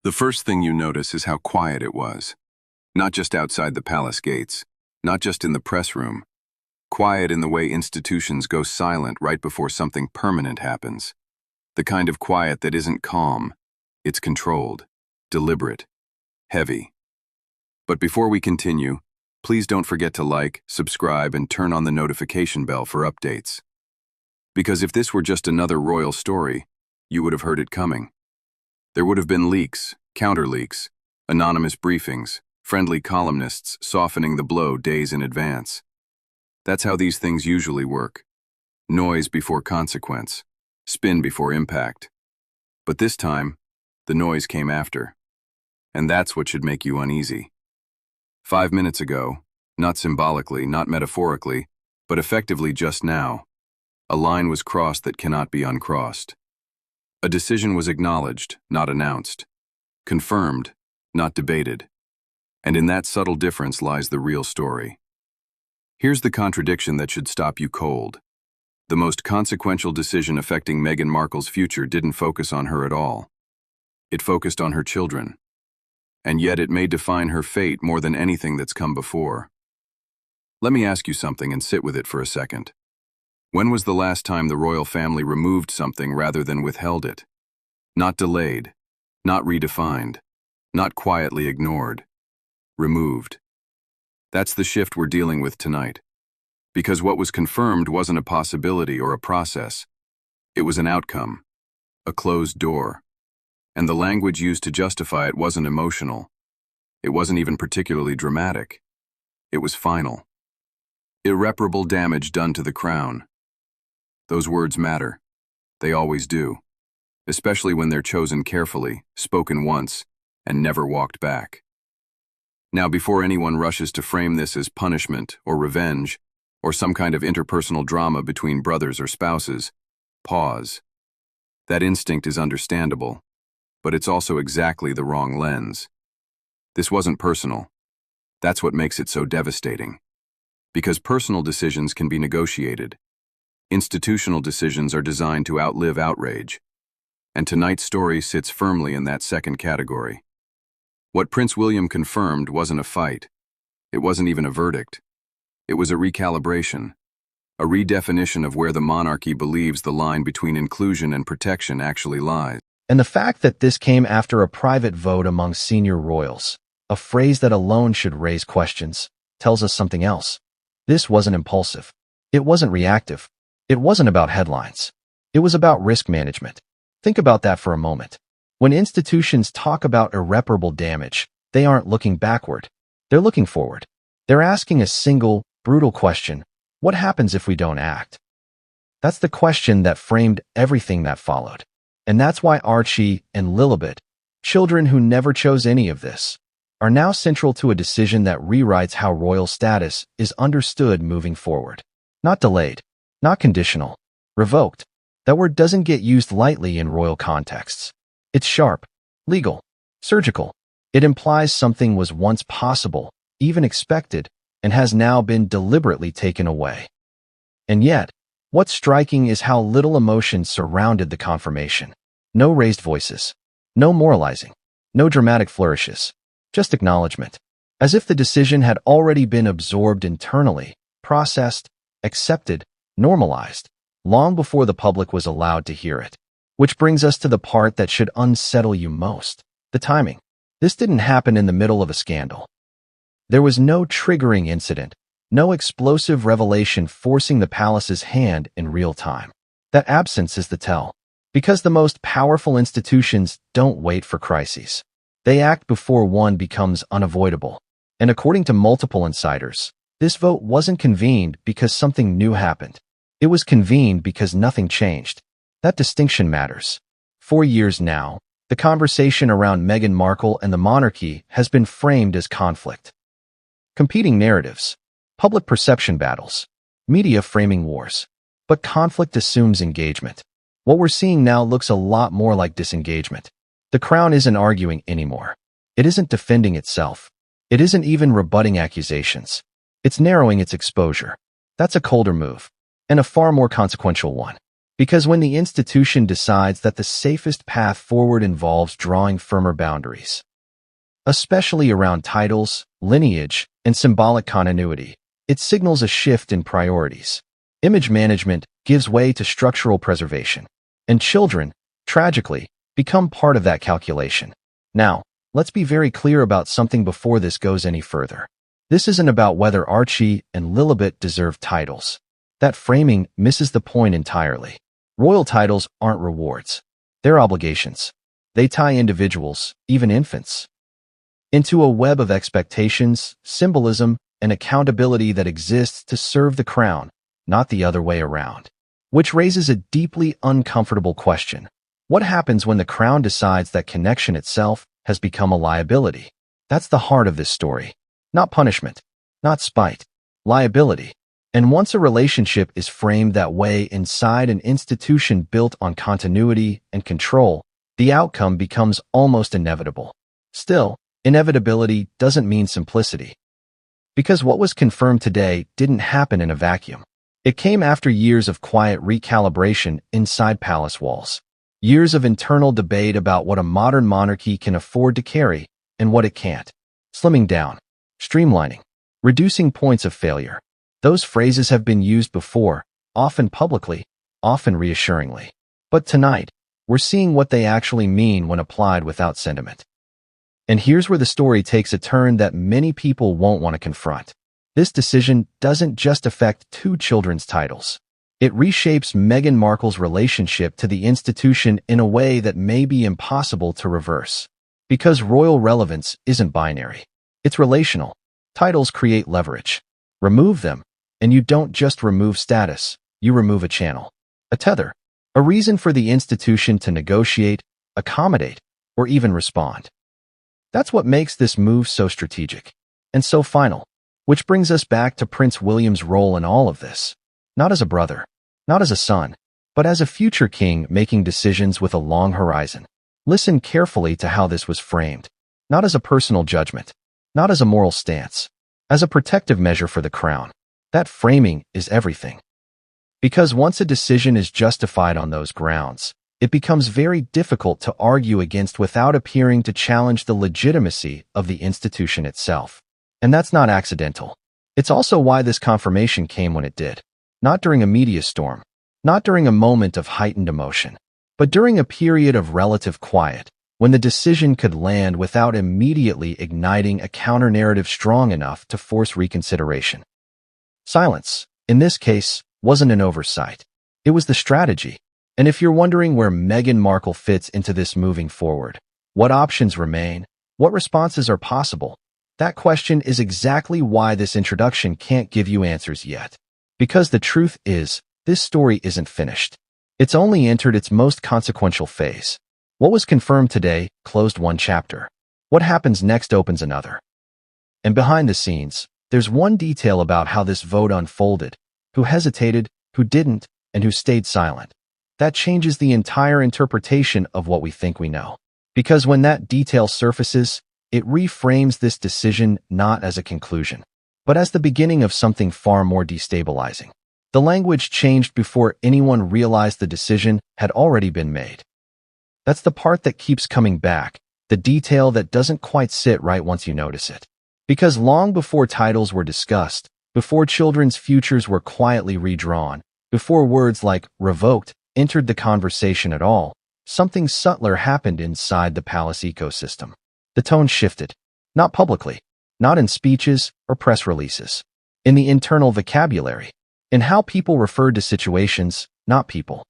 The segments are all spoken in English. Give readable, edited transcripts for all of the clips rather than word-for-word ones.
The first thing you notice is how quiet it was. Not just outside the palace gates, not just in the press room. Quiet in the way institutions go silent right before something permanent happens. The kind of quiet that isn't calm. It's controlled, deliberate, heavy. But before we continue, please don't forget to like, subscribe, and turn on the notification bell for updates. Because if this were just another royal story, you would have heard it coming. There would have been leaks, counter-leaks, anonymous briefings, friendly columnists softening the blow days in advance. That's how these things usually work. Noise before consequence, spin before impact. But this time, the noise came after. And that's what should make you uneasy. 5 minutes ago, not symbolically, not metaphorically, but effectively just now, a line was crossed that cannot be uncrossed. A decision was acknowledged, not announced. Confirmed, not debated. And in that subtle difference lies the real story. Here's the contradiction that should stop you cold. The most consequential decision affecting Meghan Markle's future didn't focus on her at all. It focused on her children. And yet it may define her fate more than anything that's come before. Let me ask you something and sit with it for a second. When was the last time the royal family removed something rather than withheld it? Not delayed, not redefined, not quietly ignored. Removed. That's the shift we're dealing with tonight. Because what was confirmed wasn't a possibility or a process. It was an outcome, a closed door. And the language used to justify it wasn't emotional. It wasn't even particularly dramatic. It was final. Irreparable damage done to the crown. Those words matter. They always do. Especially when they're chosen carefully, spoken once, and never walked back. Now, before anyone rushes to frame this as punishment or revenge, or some kind of interpersonal drama between brothers or spouses, pause. That instinct is understandable, but it's also exactly the wrong lens. This wasn't personal. That's what makes it so devastating. Because personal decisions can be negotiated. Institutional decisions are designed to outlive outrage. And tonight's story sits firmly in that second category. What Prince William confirmed wasn't a fight. It wasn't even a verdict. It was a recalibration, a redefinition of where the monarchy believes the line between inclusion and protection actually lies. And the fact that this came after a private vote among senior royals, a phrase that alone should raise questions, tells us something else. This wasn't impulsive. It wasn't reactive. It wasn't about headlines. It was about risk management. Think about that for a moment. When institutions talk about irreparable damage, they aren't looking backward. They're looking forward. They're asking a single, brutal question: what happens if we don't act? That's the question that framed everything that followed. And that's why Archie and Lilibet, children who never chose any of this, are now central to a decision that rewrites how royal status is understood moving forward. Not delayed, not conditional, revoked. That word doesn't get used lightly in royal contexts. It's sharp, legal, surgical. It implies something was once possible, even expected, and has now been deliberately taken away. And yet, what's striking is how little emotion surrounded the confirmation. No raised voices, no moralizing, no dramatic flourishes, just acknowledgement, as if the decision had already been absorbed internally, processed, accepted, normalized, long before the public was allowed to hear it. Which brings us to the part that should unsettle you most: the timing. This didn't happen in the middle of a scandal. There was no triggering incident, no explosive revelation forcing the palace's hand in real time. That absence is the tell. Because the most powerful institutions don't wait for crises. They act before one becomes unavoidable. And according to multiple insiders, this vote wasn't convened because something new happened. It was convened because nothing changed. That distinction matters. For years now, the conversation around Meghan Markle and the monarchy has been framed as conflict. Competing narratives, public perception battles, media framing wars. But conflict assumes engagement. What we're seeing now looks a lot more like disengagement. The crown isn't arguing anymore. It isn't defending itself. It isn't even rebutting accusations. It's narrowing its exposure. That's a colder move, and a far more consequential one. Because when the institution decides that the safest path forward involves drawing firmer boundaries, especially around titles, lineage, and symbolic continuity, it signals a shift in priorities. Image management gives way to structural preservation, and children, tragically, become part of that calculation. Now, let's be very clear about something before this goes any further. This isn't about whether Archie and Lilibet deserve titles. That framing misses the point entirely. Royal titles aren't rewards. They're obligations. They tie individuals, even infants, into a web of expectations, symbolism, and accountability that exists to serve the crown, not the other way around. Which raises a deeply uncomfortable question. What happens when the crown decides that connection itself has become a liability? That's the heart of this story. Not punishment, not spite, liability. And once a relationship is framed that way inside an institution built on continuity and control, the outcome becomes almost inevitable. Still, inevitability doesn't mean simplicity. Because what was confirmed today didn't happen in a vacuum. It came after years of quiet recalibration inside palace walls. Years of internal debate about what a modern monarchy can afford to carry and what it can't. Slimming down, streamlining, reducing points of failure. Those phrases have been used before, often publicly, often reassuringly. But tonight, we're seeing what they actually mean when applied without sentiment. And here's where the story takes a turn that many people won't want to confront. This decision doesn't just affect two children's titles. It reshapes Meghan Markle's relationship to the institution in a way that may be impossible to reverse. Because royal relevance isn't binary. It's relational. Titles create leverage. Remove them, and you don't just remove status, you remove a channel, a tether, a reason for the institution to negotiate, accommodate, or even respond. That's what makes this move so strategic and so final, which brings us back to Prince William's role in all of this. Not as a brother, not as a son, but as a future king making decisions with a long horizon. Listen carefully to how this was framed, not as a personal judgment, not as a moral stance, as a protective measure for the crown. That framing is everything. Because once a decision is justified on those grounds, it becomes very difficult to argue against without appearing to challenge the legitimacy of the institution itself. And that's not accidental. It's also why this confirmation came when it did. Not during a media storm, not during a moment of heightened emotion, but during a period of relative quiet, when the decision could land without immediately igniting a counter-narrative strong enough to force reconsideration. Silence, in this case, wasn't an oversight. It was the strategy. And if you're wondering where Meghan Markle fits into this moving forward, what options remain, what responses are possible, that question is exactly why this introduction can't give you answers yet. Because the truth is, this story isn't finished. It's only entered its most consequential phase. What was confirmed today closed one chapter. What happens next opens another. And behind the scenes, there's one detail about how this vote unfolded, who hesitated, who didn't, and who stayed silent. That changes the entire interpretation of what we think we know. Because when that detail surfaces, it reframes this decision not as a conclusion, but as the beginning of something far more destabilizing. The language changed before anyone realized the decision had already been made. That's the part that keeps coming back, the detail that doesn't quite sit right once you notice it. Because long before titles were discussed, before children's futures were quietly redrawn, before words like revoked entered the conversation at all, something subtler happened inside the palace ecosystem. The tone shifted. Not publicly, not in speeches or press releases. In the internal vocabulary. In how people referred to situations, not people.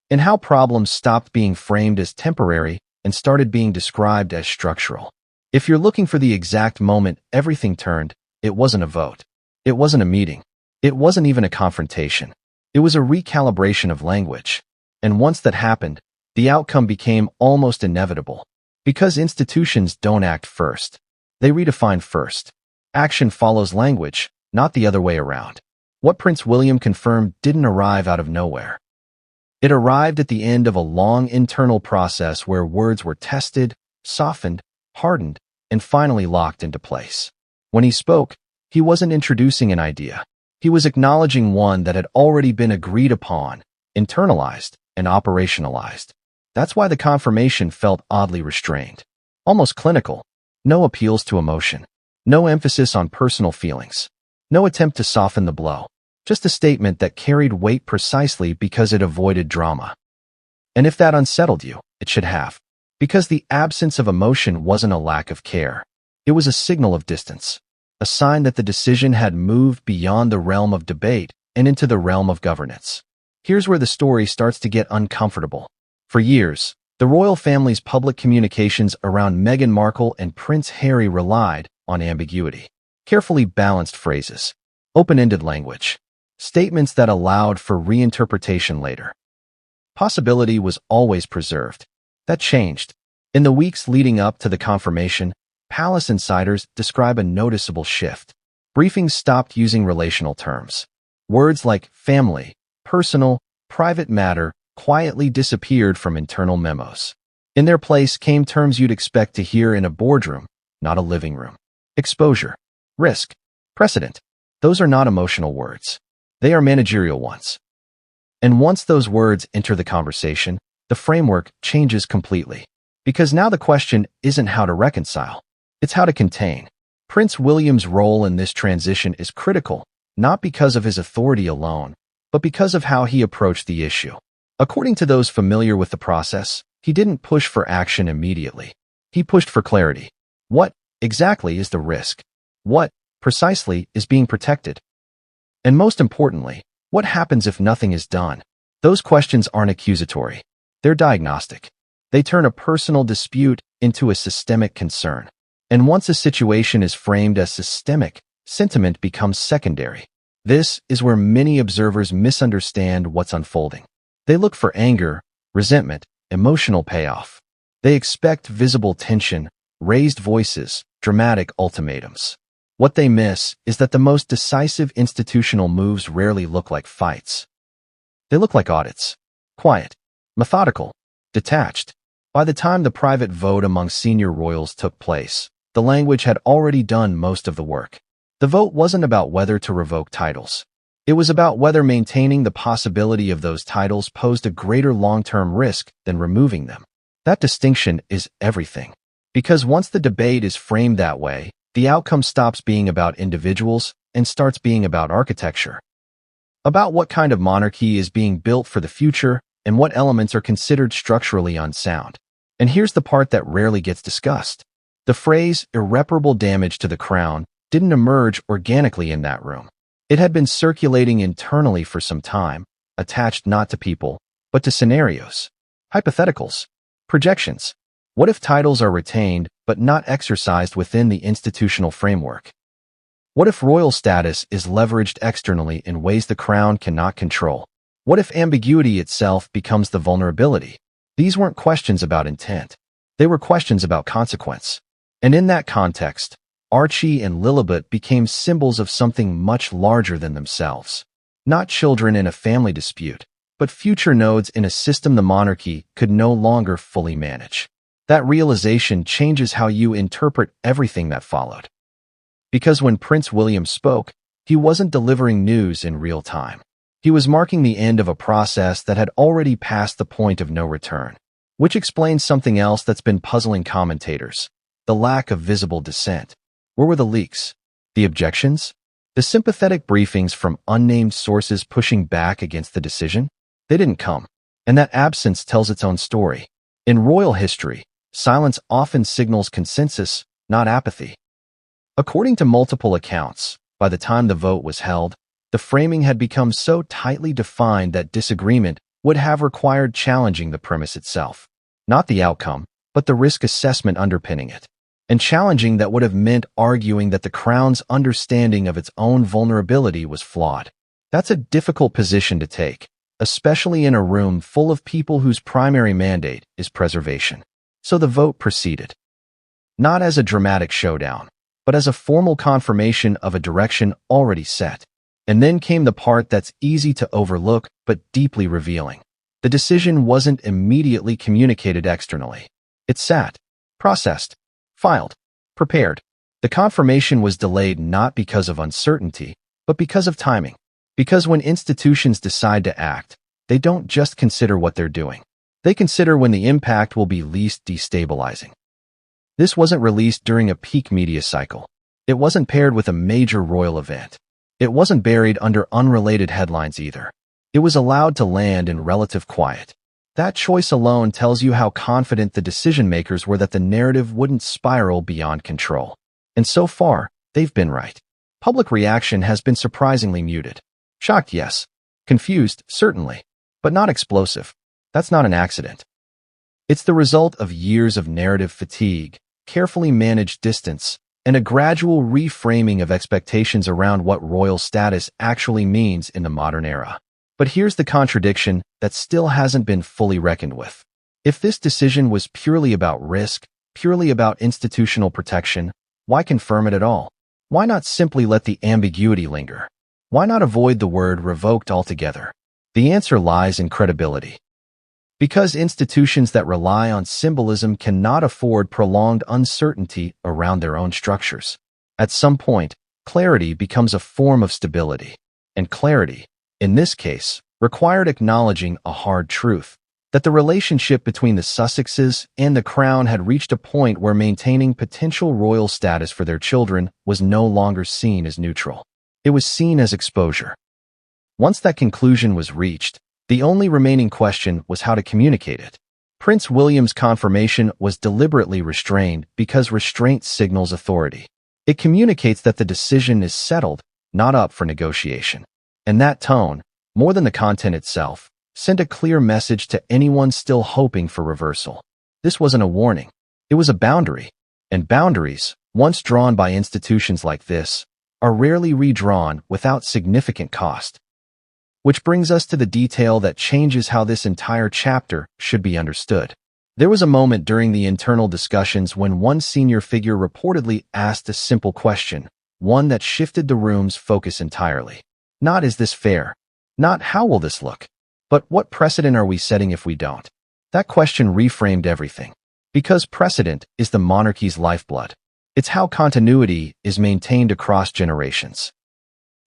In how problems stopped being framed as temporary and started being described as structural. If you're looking for the exact moment everything turned, it wasn't a vote. It wasn't a meeting. It wasn't even a confrontation. It was a recalibration of language. And once that happened, the outcome became almost inevitable. Because institutions don't act first. They redefine first. Action follows language, not the other way around. What Prince William confirmed didn't arrive out of nowhere. It arrived at the end of a long internal process where words were tested, softened, hardened, and finally locked into place. When he spoke, he wasn't introducing an idea. He was acknowledging one that had already been agreed upon, internalized, and operationalized. That's why the confirmation felt oddly restrained, almost clinical. No appeals to emotion, no emphasis on personal feelings, no attempt to soften the blow. Just a statement that carried weight precisely because it avoided drama. And if that unsettled you, it should have. Because the absence of emotion wasn't a lack of care. It was a signal of distance, a sign that the decision had moved beyond the realm of debate and into the realm of governance. Here's where the story starts to get uncomfortable. For years, the royal family's public communications around Meghan Markle and Prince Harry relied on ambiguity, carefully balanced phrases, open-ended language, statements that allowed for reinterpretation later. Possibility was always preserved. That changed. In the weeks leading up to the confirmation, palace insiders describe a noticeable shift. Briefings stopped using relational terms. Words like family, personal, private matter quietly disappeared from internal memos. In their place came terms you'd expect to hear in a boardroom, not a living room. Exposure, risk, precedent. Those are not emotional words. They are managerial ones. And once those words enter the conversation, the framework changes completely. Because now the question isn't how to reconcile, it's how to contain. Prince William's role in this transition is critical, not because of his authority alone, but because of how he approached the issue. According to those familiar with the process, he didn't push for action immediately. He pushed for clarity. What exactly is the risk? What precisely is being protected? And most importantly, what happens if nothing is done? Those questions aren't accusatory. They're diagnostic. They turn a personal dispute into a systemic concern. And once a situation is framed as systemic, sentiment becomes secondary. This is where many observers misunderstand what's unfolding. They look for anger, resentment, emotional payoff. They expect visible tension, raised voices, dramatic ultimatums. What they miss is that the most decisive institutional moves rarely look like fights. They look like audits. Quiet, methodical, detached. By the time the private vote among senior royals took place, the language had already done most of the work. The vote wasn't about whether to revoke titles. It was about whether maintaining the possibility of those titles posed a greater long-term risk than removing them. That distinction is everything. Because once the debate is framed that way, the outcome stops being about individuals and starts being about architecture. About what kind of monarchy is being built for the future and what elements are considered structurally unsound. And here's the part that rarely gets discussed. The phrase irreparable damage to the crown didn't emerge organically in that room. It had been circulating internally for some time, attached not to people, but to scenarios, hypotheticals, projections. What if titles are retained but not exercised within the institutional framework? What if royal status is leveraged externally in ways the crown cannot control? What if ambiguity itself becomes the vulnerability? These weren't questions about intent. They were questions about consequence. And in that context, Archie and Lilibet became symbols of something much larger than themselves. Not children in a family dispute, but future nodes in a system the monarchy could no longer fully manage. That realization changes how you interpret everything that followed. Because when Prince William spoke, he wasn't delivering news in real time. He was marking the end of a process that had already passed the point of no return, which explains something else that's been puzzling commentators: the lack of visible dissent. Where were the leaks? The objections? The sympathetic briefings from unnamed sources pushing back against the decision? They didn't come. And that absence tells its own story. In royal history, silence often signals consensus, not apathy. According to multiple accounts, by the time the vote was held, the framing had become so tightly defined that disagreement would have required challenging the premise itself. Not the outcome, but the risk assessment underpinning it. And challenging that would have meant arguing that the crown's understanding of its own vulnerability was flawed. That's a difficult position to take, especially in a room full of people whose primary mandate is preservation. So the vote proceeded. Not as a dramatic showdown, but as a formal confirmation of a direction already set. And then came the part that's easy to overlook but deeply revealing. The decision wasn't immediately communicated externally. It sat, processed, filed, prepared. The confirmation was delayed not because of uncertainty, but because of timing. Because when institutions decide to act, they don't just consider what they're doing. They consider when the impact will be least destabilizing. This wasn't released during a peak media cycle. It wasn't paired with a major royal event. It wasn't buried under unrelated headlines either. It was allowed to land in relative quiet. That choice alone tells you how confident the decision-makers were that the narrative wouldn't spiral beyond control. And so far, they've been right. Public reaction has been surprisingly muted. Shocked, yes. Confused, certainly. But not explosive. That's not an accident. It's the result of years of narrative fatigue, carefully managed distance, and a gradual reframing of expectations around what royal status actually means in the modern era. But here's the contradiction that still hasn't been fully reckoned with. If this decision was purely about risk, purely about institutional protection, why confirm it at all? Why not simply let the ambiguity linger? Why not avoid the word revoked altogether? The answer lies in credibility. Because institutions that rely on symbolism cannot afford prolonged uncertainty around their own structures. At some point, clarity becomes a form of stability. And clarity, in this case, required acknowledging a hard truth, that the relationship between the Sussexes and the Crown had reached a point where maintaining potential royal status for their children was no longer seen as neutral. It was seen as exposure. Once that conclusion was reached, the only remaining question was how to communicate it. Prince William's confirmation was deliberately restrained because restraint signals authority. It communicates that the decision is settled, not up for negotiation. And that tone, more than the content itself, sent a clear message to anyone still hoping for reversal. This wasn't a warning. It was a boundary. And boundaries, once drawn by institutions like this, are rarely redrawn without significant cost. Which brings us to the detail that changes how this entire chapter should be understood. There was a moment during the internal discussions when one senior figure reportedly asked a simple question, one that shifted the room's focus entirely. Not is this fair? Not how will this look? But what precedent are we setting if we don't? That question reframed everything. Because precedent is the monarchy's lifeblood. It's how continuity is maintained across generations.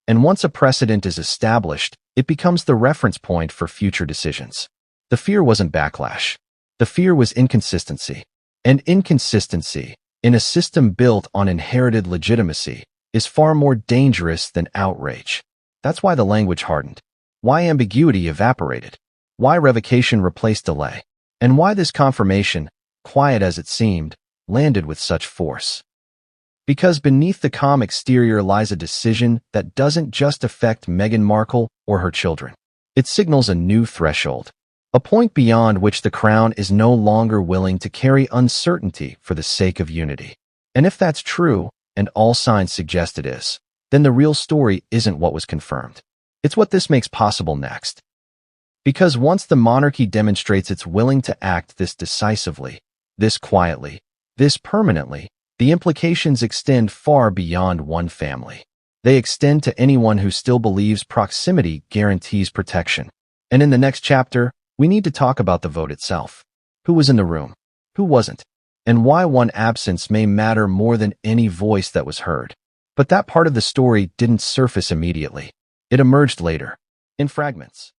And once a precedent is established, it becomes the reference point for future decisions. The fear wasn't backlash. The fear was inconsistency. And inconsistency, in a system built on inherited legitimacy, is far more dangerous than outrage. That's why the language hardened. Why ambiguity evaporated. Why revocation replaced delay. And why this confirmation, quiet as it seemed, landed with such force. Because beneath the calm exterior lies a decision that doesn't just affect Meghan Markle or her children. It signals a new threshold, a point beyond which the Crown is no longer willing to carry uncertainty for the sake of unity. And if that's true, and all signs suggest it is, then the real story isn't what was confirmed. It's what this makes possible next. Because once the monarchy demonstrates it's willing to act this decisively, this quietly, this permanently, the implications extend far beyond one family. They extend to anyone who still believes proximity guarantees protection. And in the next chapter, we need to talk about the vote itself. Who was in the room? Who wasn't? And why one absence may matter more than any voice that was heard. But that part of the story didn't surface immediately. It emerged later, in fragments.